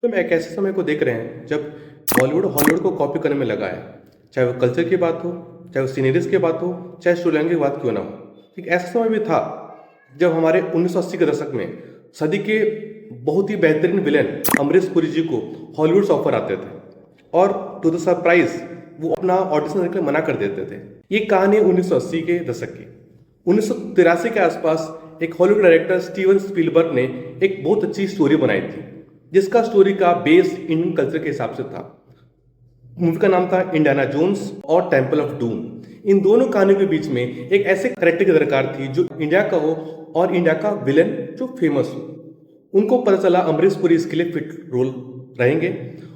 तो हम एक ऐसे समय को देख रहे हैं जब बॉलीवुड हॉलीवुड को कॉपी करने में लगा है। चाहे वो कल्चर की बात हो, चाहे वो सीनरीज की बात हो, चाहे स्टोरी लाइन की बात क्यों ना हो। एक ऐसा समय भी था जब हमारे 1980 के दशक में सदी के बहुत ही बेहतरीन विलेन अमरीश पुरी जी को हॉलीवुड से ऑफर आते थे और टू द सरप्राइज वो अपना ऑडिशन देने के लिए मना कर देते थे। ये कहानी 1980 के दशक की। 1983 के आसपास एक हॉलीवुड डायरेक्टर स्टीवन स्पीलबर्ग ने एक बहुत अच्छी स्टोरी बनाई थी जिसका स्टोरी का बेस इंडियन कल्चर के हिसाब से था। मूवी का नाम था इंडियाना जोन्स और टेम्पल ऑफ डूम। इन दोनों कहानियों के बीच में एक ऐसे करेक्टर की दरकार थी जो इंडिया का हो और इंडिया का विलन जो फेमस हो। उनको पता चला अमरीश पुरी इसके लिए फिट रोल रहेंगे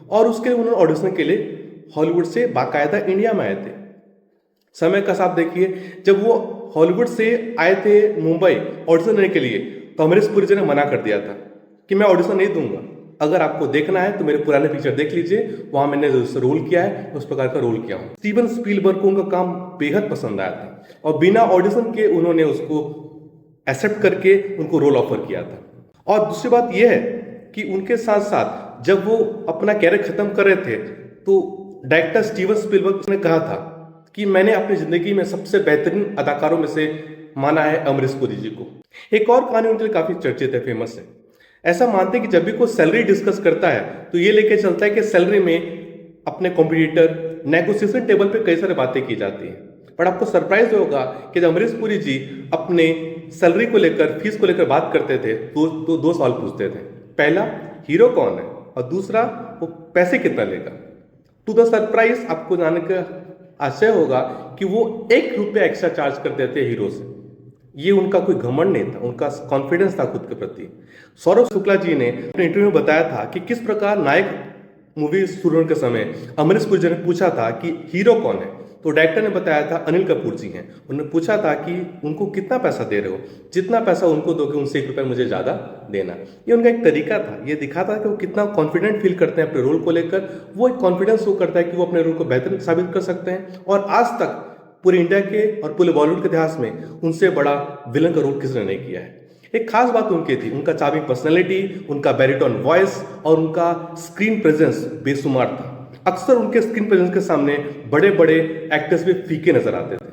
और उसके लिए उन्होंने ऑडिशन के लिए हॉलीवुड से बाकायदा इंडिया में आए थे। समय का साथ देखिए, जब वो हॉलीवुड से आए थे मुंबई ऑडिशन देने के लिए तो अमरीश पुरी जी ने मना कर दिया था कि मैं ऑडिशन नहीं दूंगा। अगर आपको देखना है तो मेरे पुराने पिक्चर देख लीजिए, वहां मैंने जो रोल किया है उस प्रकार का रोल किया हूं। स्टीवन स्पीलबर्ग को उनका काम बेहद पसंद आया था और बिना ऑडिशन के उन्होंने उसको एक्सेप्ट करके उनको रोल ऑफर किया था। और दूसरी बात यह है कि उनके साथ साथ जब वो अपना कैरियर खत्म कर रहे थे तो डायरेक्टर स्टीवन स्पीलबर्ग ने कहा था कि मैंने अपनी जिंदगी में सबसे बेहतरीन अदाकारों में से माना है अमरीश पुरी जी को। एक और कहानी उनके लिए काफी चर्चित है, फेमस है। ऐसा मानते हैं कि जब भी कोई सैलरी डिस्कस करता है तो ये लेके चलता है कि सैलरी में अपने कॉम्पिटिटर नेगोशिएशन टेबल पे कई सारी बातें की जाती हैं। पर आपको सरप्राइज होगा कि जब अमरीश पुरी जी अपने सैलरी को लेकर, फीस को लेकर बात करते थे तो दो सवाल पूछते थे। पहला, हीरो कौन है, और दूसरा, वो पैसे कितना लेगा। टू द सरप्राइज आपको जानने का आशय होगा कि वो ₹1 एक्स्ट्रा चार्ज करते थे हीरो से। ये उनका कोई घमंड नहीं था, उनका कॉन्फिडेंस था खुद के प्रति। सौरभ शुक्ला जी ने अपने इंटरव्यू में बताया था कि किस प्रकार नायक मूवी शुरू होने के समय अमरीश पुरी जी ने पूछा था कि हीरो कौन है, तो डायरेक्टर ने बताया था अनिल कपूर जी हैं। उन्होंने पूछा था कि उनको कितना पैसा दे रहे हो, जितना पैसा उनको दोगे उनसे ₹1 मुझे ज़्यादा देना। ये उनका एक तरीका था, ये दिखाता कि वो कितना कॉन्फिडेंट फील करते हैं अपने रोल को लेकर। वो एक कॉन्फिडेंस शो करता है कि वो अपने रोल को बेहतर साबित कर सकते हैं। और आज तक पूरे इंडिया के और पूरे बॉलीवुड के इतिहास में उनसे बड़ा विलन का रोल किसी ने नहीं किया है। एक खास बात उनकी थी, उनका चार्मिंग पर्सनैलिटी, उनका बैरिटोन वॉइस और उनका स्क्रीन प्रेजेंस बेशुमार था। अक्सर उनके स्क्रीन प्रेजेंस के सामने बड़े बड़े एक्टर्स भी फीके नजर आते थे।